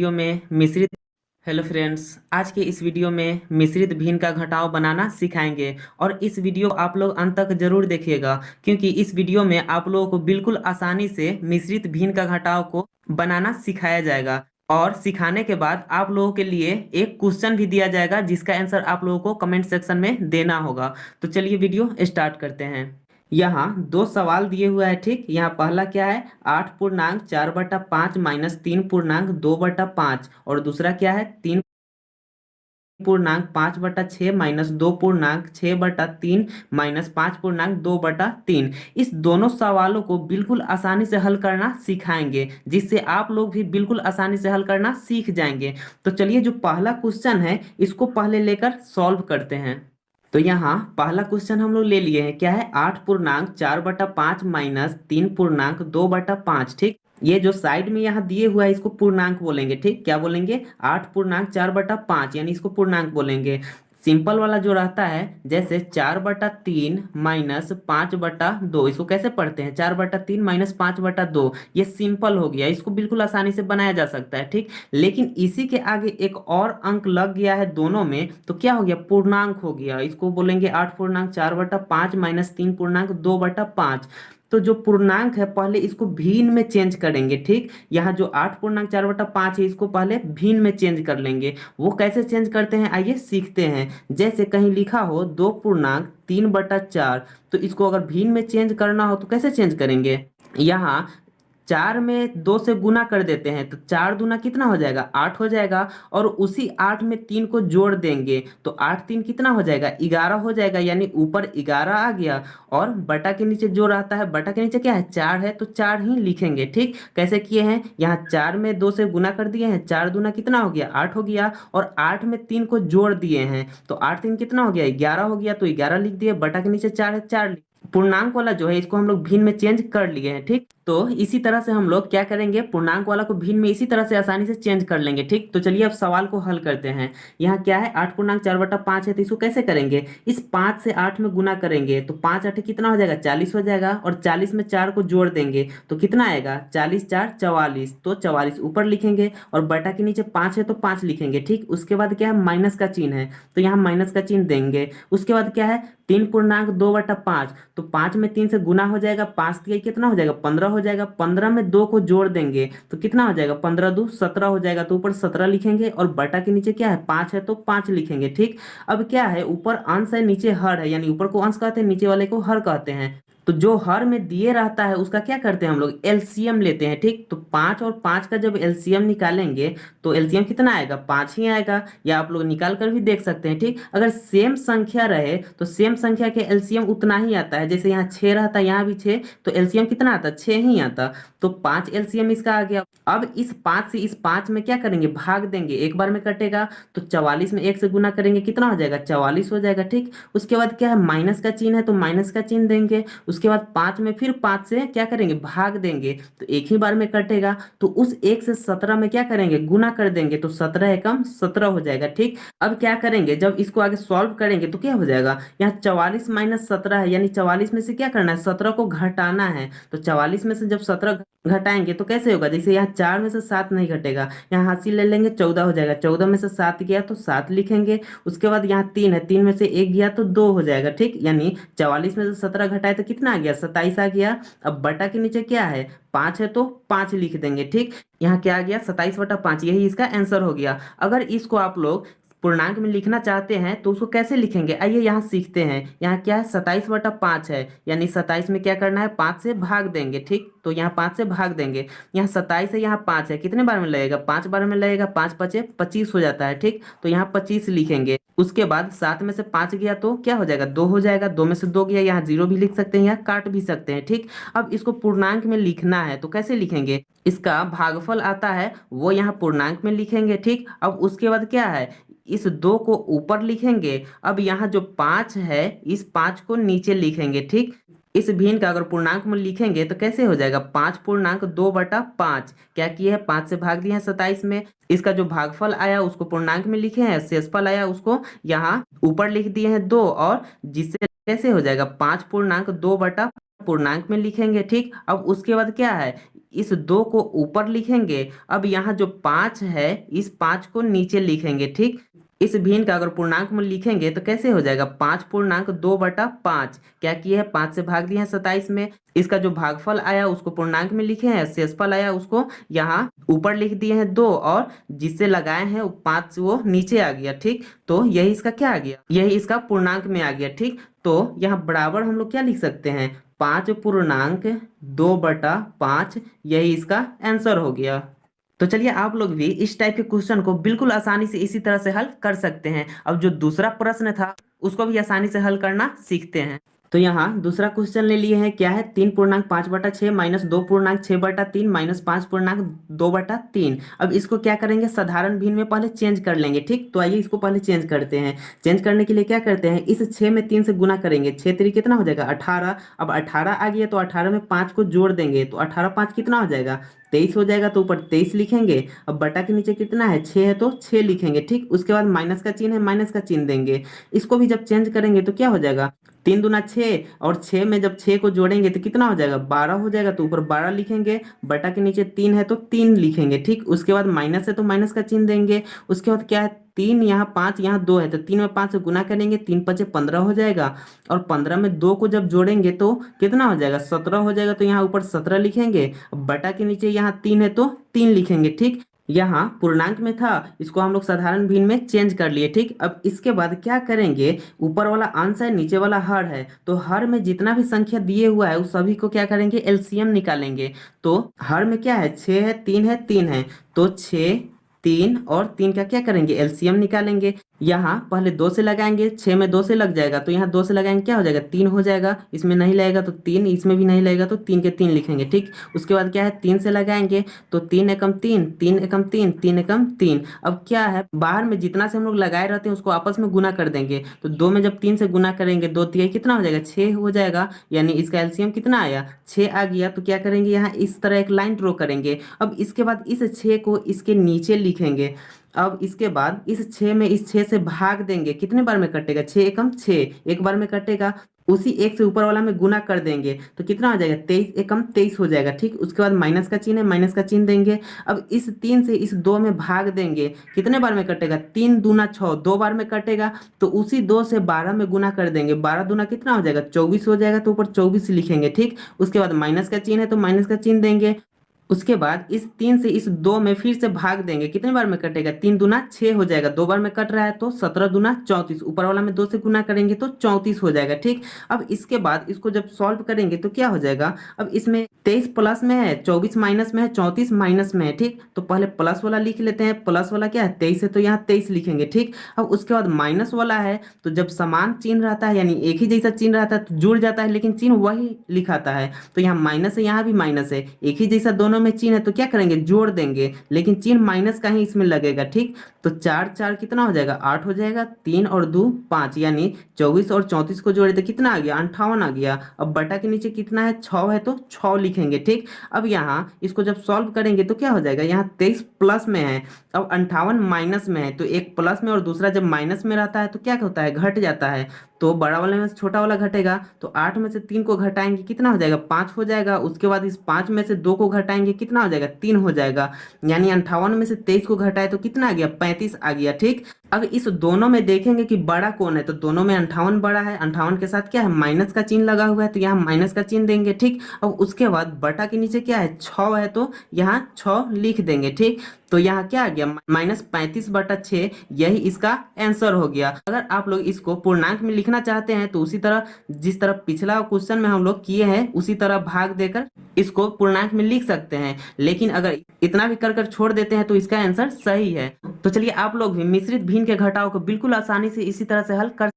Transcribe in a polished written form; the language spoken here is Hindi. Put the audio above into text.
वीडियो में मिश्रित हेलो फ्रेंड्स, आज के इस वीडियो में मिश्रित भिन्न का घटाव बनाना सिखाएंगे। और इस वीडियो को आप लोग अंत तक जरूर देखिएगा, क्योंकि इस वीडियो में आप लोगों को बिल्कुल आसानी से मिश्रित भिन्न का घटाव को बनाना सिखाया जाएगा। और सिखाने के बाद आप लोगों के लिए एक क्वेश्चन भी दिया जाएगा, जिसका आंसर आप लोगों को कमेंट सेक्शन में देना होगा। तो चलिए वीडियो स्टार्ट करते हैं। यहाँ दो सवाल दिए हुआ है, ठीक। यहाँ पहला क्या है, 8 पूर्णांक 4/5 माइनस 3 पूर्णांक 2/5। और दूसरा क्या है, 3 पूर्णांक 5/6 माइनस 2 पूर्णांक 6/3 माइनस 5 पूर्णांक 2/3। इस दोनों सवालों को बिल्कुल आसानी से हल करना सिखाएंगे, जिससे आप लोग भी बिल्कुल आसानी से हल करना सीख जाएंगे। तो चलिए, जो पहला क्वेश्चन है इसको पहले लेकर सॉल्व करते हैं। तो यहाँ पहला क्वेश्चन हम लोग ले लिए हैं, क्या है, 8 पूर्णांक 4/5 माइनस 3 पूर्णांक 2/5, ठीक। ये जो साइड में यहाँ दिए हुआ है इसको पूर्णांक बोलेंगे, ठीक। क्या बोलेंगे, 8 पूर्णांक 4/5, यानी इसको पूर्णांक बोलेंगे। सिंपल वाला जो रहता है, जैसे 4/3 माइनस 5/2, इसको कैसे पढ़ते हैं, 4/3 माइनस 5/2। ये सिंपल हो गया, इसको बिल्कुल आसानी से बनाया जा सकता है, ठीक। लेकिन इसी के आगे एक और अंक लग गया है दोनों में, तो क्या हो गया, पूर्णांक हो गया। इसको बोलेंगे 8 पूर्णांक 4/5 माइनस 3 पूर्णांक 2/5। तो जो पूर्णांक है पहले इसको भिन्न में चेंज करेंगे, ठीक। यहाँ जो 8 पूर्णांक 4/5 है इसको पहले भिन्न में चेंज कर लेंगे। वो कैसे चेंज करते हैं, आइए सीखते हैं। जैसे कहीं लिखा हो 2 पूर्णांक 3/4, तो इसको अगर भिन्न में चेंज करना हो तो कैसे चेंज करेंगे। यहाँ 4 में 2 से गुना कर देते हैं, तो 4 दूना कितना हो जाएगा, 8 हो जाएगा। और उसी 8 में 3 को जोड़ देंगे तो 8 3 कितना हो जाएगा, 11 हो जाएगा। यानी ऊपर 11 आ गया, और बटा के नीचे जो रहता है, बटा के नीचे क्या है, 4 है, तो 4 ही लिखेंगे, ठीक। कैसे किए हैं, यहाँ 4 में 2 से गुना कर दिए हैं, 4 दूना कितना हो गया, 8 हो गया। और 8 में 3 को जोड़ दिए हैं, तो 8 3 कितना हो गया, 11 हो गया, तो 11 लिख दिए। बटा के नीचे 4 है, 4। पूर्णांक वाला जो है इसको हम लोग भिन्न में चेंज कर लिए हैं, ठीक। तो इसी तरह से हम लोग क्या करेंगे, पूर्णांक वाला को भिन्न में इसी तरह से आसानी से चेंज कर लेंगे, ठीक। तो चलिए अब सवाल को हल करते हैं। यहाँ क्या है, 8 पूर्णांक 4/5 है, तो इसको कैसे करेंगे, इस 5 से 8 में गुना करेंगे, तो 5 8 कितना हो जाएगा, 40 हो जाएगा। और 40 में 4 को जोड़ देंगे तो कितना आएगा, 40 4 44, तो 44 ऊपर लिखेंगे। और बटा के नीचे 5 है तो 5 लिखेंगे, ठीक। उसके बाद क्या है, माइनस का चिन्ह है, तो यहाँ माइनस का चिन्ह देंगे। उसके बाद क्या है, 3 पूर्णांक 2/5, तो 5 में 3 से गुना हो जाएगा, 5 3 कितना हो जाएगा, 15 हो जाएगा। 15 में 2 को जोड़ देंगे तो कितना हो जाएगा, 15 2 17 हो जाएगा, तो ऊपर 17 लिखेंगे। और बटा के नीचे क्या है, 5 है तो 5 लिखेंगे, ठीक। अब क्या है, ऊपर अंश है नीचे हर है, यानी ऊपर को अंश कहते हैं, नीचे वाले को हर कहते हैं। तो जो हर में दिए रहता है उसका क्या करते हैं हम लोग, एलसीएम लेते हैं, ठीक। तो 5 और 5 का जब एलसीएम निकालेंगे तो एलसीएम कितना आएगा, 5 ही आएगा। या आप लोग निकाल कर भी देख सकते हैं, ठीक। अगर सेम संख्या रहे तो सेम संख्या के एलसीएम उतना ही आता है। जैसे यहाँ 6 रहता, यहाँ भी 6, तो एलसीएम कितना आता, 6 ही आता। तो 5 एलसीएम इसका आ गया। अब इस 5 से इस 5 में क्या करेंगे, भाग देंगे, एक बार में कटेगा। तो 44 में 1 से गुना करेंगे, कितना हो जाएगा, 44 हो जाएगा, ठीक। उसके बाद क्या है, माइनस का चिन्ह है, तो माइनस का चिन्ह देंगे। उसके बाद 5 में फिर 5 से क्या करेंगे, भाग देंगे, तो एक ही बार में कटेगा। तो उस 1 से 17 में क्या करेंगे, गुना कर देंगे, तो 17 एकम 17 हो जाएगा, ठीक। अब क्या करेंगे, जब इसको आगे सॉल्व करेंगे तो क्या हो जाएगा, यहाँ 44 माइनस 17 है, यानी 44 में से क्या करना है, 17 को घटाना है। तो 44 में से जब 17 घटाएंगे तो कैसे होगा, जैसे यहाँ 4 में से 7 नहीं घटेगा, यहाँ हासिल ले लेंगे, 14 हो जाएगा। 14 में से 7 गया तो 7 लिखेंगे। उसके बाद यहाँ 3 है, 3 में से 1 गया तो 2 हो जाएगा, ठीक। यानी 44 में से 17 घटाए तो कितना आ गया, 27 आ गया। अब बटा के नीचे क्या है, 5 है तो 5 लिख देंगे, ठीक। यहाँ क्या आ गया, 27/5, यही इसका आंसर हो गया। अगर इसको आप लोग पूर्णांक में लिखना चाहते हैं तो उसको कैसे लिखेंगे, आइए यहाँ सीखते हैं। यहाँ क्या है, 27/5 है, यानी 27 में क्या करना है, 5 से भाग देंगे, ठीक। तो यहाँ 5 से भाग देंगे। यहाँ 27 है, यहाँ 5 है, कितने बार में लगेगा, 5 बार में लगेगा। 5 5 25 हो जाता है, ठीक। तो यहाँ 25 लिखेंगे। उसके बाद 7 में से 5 गया तो क्या हो जाएगा, 2 हो जाएगा। 2 में से 2 गया, यहाँ 0 भी लिख सकते हैं, यहाँ काट भी सकते हैं, ठीक। अब इसको पूर्णांक में लिखना है तो कैसे लिखेंगे, इसका भागफल आता है वो यहाँ पूर्णांक में लिखेंगे, ठीक। अब उसके बाद क्या है, इस 2 को ऊपर लिखेंगे। अब यहाँ जो 5 है, इस 5 को नीचे लिखेंगे, ठीक। इस भिन्न का अगर पूर्णांक में लिखेंगे तो कैसे हो जाएगा, 5 पूर्णांक 2/5। क्या किए हैं, 5 से भाग दिए हैं 27 में। इसका जो भागफल आया उसको पूर्णांक में लिखे हैं, शेषफल आया उसको यहाँ ऊपर लिख दिए हैं 2। और जिससे कैसे हो जाएगा, 5 पूर्णांक 2 बटा पूर्णांक में लिखेंगे, ठीक। अब उसके बाद क्या है, इस 2 को ऊपर लिखेंगे। अब यहाँ जो 5 है इस 5 को नीचे लिखेंगे। ठीक, इस भिन्न का अगर पूर्णांक में लिखेंगे तो कैसे हो जाएगा, 5 पूर्णांक 2/5। क्या किए हैं, 5 से भाग दिए हैं 27 में। इसका जो भागफल आया उसको पूर्णांक में लिखे हैं, शेषफल आया उसको यहाँ ऊपर लिख दिए हैं 2, और जिससे लगाए हैं 5 वो नीचे आ गया। ठीक, तो यही इसका क्या आ गया, यही इसका पूर्णांक में आ गया। ठीक, तो यहाँ बराबर हम लोग क्या लिख सकते हैं, 5 पूर्णांक 2/5, यही इसका आंसर हो गया। तो चलिए आप लोग भी इस टाइप के क्वेश्चन को बिल्कुल आसानी से इसी तरह से हल कर सकते हैं। अब जो दूसरा प्रश्न था उसको भी आसानी से हल करना सीखते हैं। तो यहाँ दूसरा क्वेश्चन ले लिए हैं, क्या है, 3 पूर्णांक 5/6 माइनस 2 पूर्णांक 6/3 माइनस 5 पूर्णांक 2/3। अब इसको क्या करेंगे, साधारण भिन्न में पहले चेंज कर लेंगे। ठीक, तो आइए इसको पहले चेंज करते हैं। चेंज करने के लिए क्या करते हैं, इस 6 में 3 से गुना करेंगे, 6 3 कितना हो जाएगा 18। अब 18 आ गया तो 18 में 5 को जोड़ देंगे तो 18 5 कितना हो जाएगा 23 हो जाएगा। तो ऊपर 23 लिखेंगे। अब बटा के नीचे कितना है 6 है तो 6 लिखेंगे। ठीक, उसके बाद माइनस का चिन्ह है, माइनस का चिन्ह देंगे। इसको भी जब चेंज करेंगे तो क्या हो जाएगा, 3 दूना 6, और 6 में जब 6 को जोड़ेंगे तो कितना हो जाएगा 12 हो जाएगा। तो ऊपर 12 लिखेंगे, बटा के नीचे 3 है तो 3 लिखेंगे। ठीक, उसके बाद माइनस है तो माइनस का चिन्ह देंगे। उसके बाद क्या है, 3 यहाँ 5 यहाँ 2 है तो 3 में 5 से गुना करेंगे, 3 5 15 हो जाएगा। और 15 में 2 को जब जोड़ेंगे तो कितना हो जाएगा 17 हो जाएगा। तो यहाँ ऊपर 17 लिखेंगे, बटा के नीचे यहाँ 3 है तो 3 लिखेंगे। ठीक, यहाँ पूर्णांक में था, इसको हम लोग साधारण भिन्न में चेंज कर लिए। ठीक, अब इसके बाद क्या करेंगे, ऊपर वाला अंश है नीचे वाला हर है, तो हर में जितना भी संख्या दिए हुआ है उस सभी को क्या करेंगे, एलसीएम निकालेंगे। तो हर में क्या है 6 है 3 है 3 है, तो 6 3 और 3 का क्या करेंगे, एलसीएम निकालेंगे। यहाँ पहले 2 से लगाएंगे, 6 में 2 से लग जाएगा तो यहाँ 2 से लगाएंगे क्या हो जाएगा 3 हो जाएगा। इसमें नहीं लगेगा तो 3, इसमें भी नहीं लगेगा तो 3 के 3 लिखेंगे। ठीक, उसके बाद क्या है 3 से लगाएंगे तो 3 एकम 3 3 एकम 3 3 एकम 3। अब क्या है, बाहर में जितना से हम लोग लगाए रहते हैं उसको आपस में गुना कर देंगे। तो 2 में जब 3 से गुना करेंगे 2 3 कितना हो जाएगा 6 हो जाएगा, यानी इसका एलसीएम कितना आया 6 आ गया। तो क्या करेंगे, यहाँ इस तरह एक लाइन ड्रॉ करेंगे। अब इसके बाद इस 6 को इसके नीचे लिखेंगे। अब इसके बाद इस 6 में इस 6 से भाग देंगे, कितने बार में कटेगा 6 एकम 6, एक बार में कटेगा। उसी एक से ऊपर वाला में गुना कर देंगे तो कितना हो जाएगा 23 एकम 23 हो जाएगा। ठीक, उसके बाद माइनस का चिन्ह है, माइनस का चिन्ह देंगे। अब इस 3 से इस 2 में भाग देंगे, कितने बार में कटेगा 3 दूना 6, 2 बार में कटेगा। तो उसी 2 से 12 में गुना कर देंगे, 12 दूना कितना हो जाएगा 24 हो जाएगा। तो ऊपर 24 लिखेंगे। ठीक, उसके बाद माइनस का चिन्ह है तो माइनस का चिन्ह देंगे। उसके बाद इस 3 से इस 2 में फिर से भाग देंगे, कितने बार में कटेगा 3 दूना 6 हो जाएगा, 2 बार में कट रहा है तो 17 दूना 34, ऊपर वाला में 2 से गुना करेंगे तो 34 हो जाएगा। ठीक, अब इसके बाद इसको जब सॉल्व करेंगे तो क्या हो जाएगा, अब इसमें 23 प्लस में है 24 माइनस में है 34 माइनस में है। ठीक, तो पहले प्लस वाला लिख लेते हैं, प्लस वाला क्या है 23 है तो यहाँ 23 लिखेंगे। ठीक, अब उसके बाद माइनस वाला है तो जब समान चिन्ह रहता है यानी एक ही जैसा चिन्ह रहता है तो जुड़ जाता है, लेकिन चिन्ह वही लिखाता है। तो यहाँ माइनस है यहाँ भी माइनस है, एक ही जैसा दोनों में चिन्ह है तो क्या करेंगे जोड़ देंगे, लेकिन चिन्ह माइनस का ही इसमें लगेगा। ठीक, तो 4 4 कितना हो जाएगा 8 हो जाएगा, 3 और 2 5, यानी 24 और 34 को जोड़े तो कितना आ गया 58 आ गया। अब बटा के नीचे कितना है 6 है तो 6 लिखेंगे। ठीक, अब यहाँ इसको जब सॉल्व करेंगे तो क्या हो जाएगा, यहाँ 23 प्लस में है, अब 58 माइनस में है, तो एक प्लस में और दूसरा जब माइनस में रहता है तो क्या होता है घट जाता है। तो बड़ा वाले में से छोटा वाला घटेगा, तो 8 में से 3 को घटाएंगे कितना हो जाएगा 5 हो जाएगा। उसके बाद इस 5 में से 2 को घटाएंगे कितना हो जाएगा 3 हो जाएगा, यानी 58 में से 23 को घटाए तो कितना आ गया 35 आ गया। ठीक, अब इस दोनों में देखेंगे कि बड़ा कौन है, तो दोनों में 58 बड़ा है, 58 के साथ क्या है माइनस का चिन्ह लगा हुआ है तो यहाँ माइनस का चिन्ह देंगे। ठीक, अब उसके बाद बटा के नीचे क्या है 6 है तो यहाँ 6 लिख देंगे। ठीक, तो यहाँ क्या आ गया -35/6, यही इसका आंसर हो गया। अगर आप लोग इसको पूर्णांक में लिखना चाहते हैं तो उसी तरह जिस तरह पिछला क्वेश्चन में हम लोग किए हैं उसी तरह भाग देकर इसको पूर्णांक में लिख सकते हैं, लेकिन अगर इतना भी कर छोड़ देते हैं तो इसका आंसर सही है। तो चलिए आप लोग भी मिश्रित भिन्न के घटाव को बिल्कुल आसानी से इसी तरह से हल कर